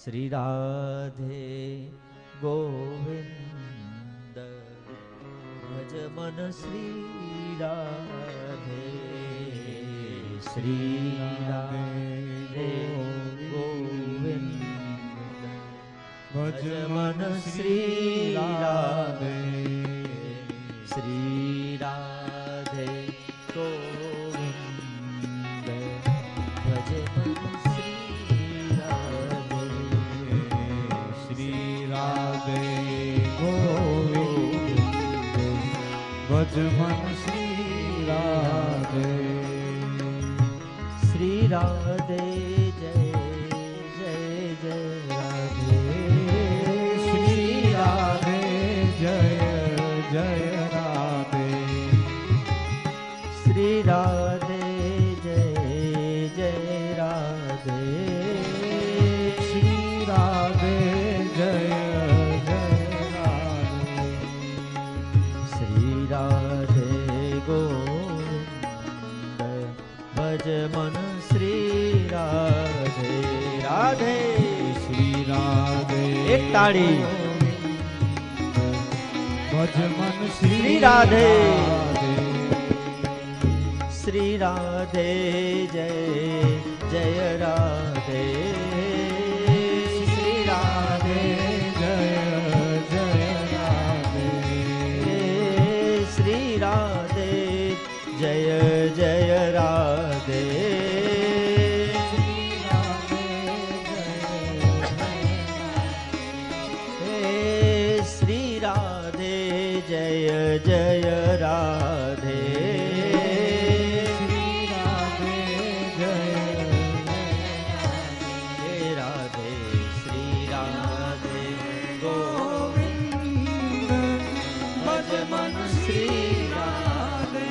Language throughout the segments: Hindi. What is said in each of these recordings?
श्री राधे गोविंद भज मन श्री राधे श्री राधे गोविंद भज मन श्री राधे श्री राधे गोविंद भज मन भज मन श्री राधे श्री राधे जय जय जय राधे श्री राधे जय जय राधे श्री राधे जय जय राधे श्री राधे जय राधे गोविंद भज मन श्री राधे राधे श्री राधे एक ताड़ी भज मन श्री राधे श्री राधे जय जय राधे श्री राधे जय जय राधे श्री राधे जय जय राधे श्री राधे जय जय राधे श्री राधे जय जय राधे श्री राधे गोविंद भज मन श्री राधे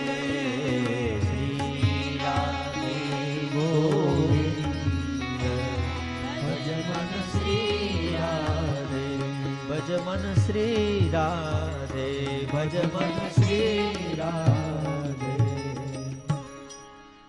श्री राधे गोविंद भज मन श्री राधे भज मन श्री राधे भज मन श्री राधे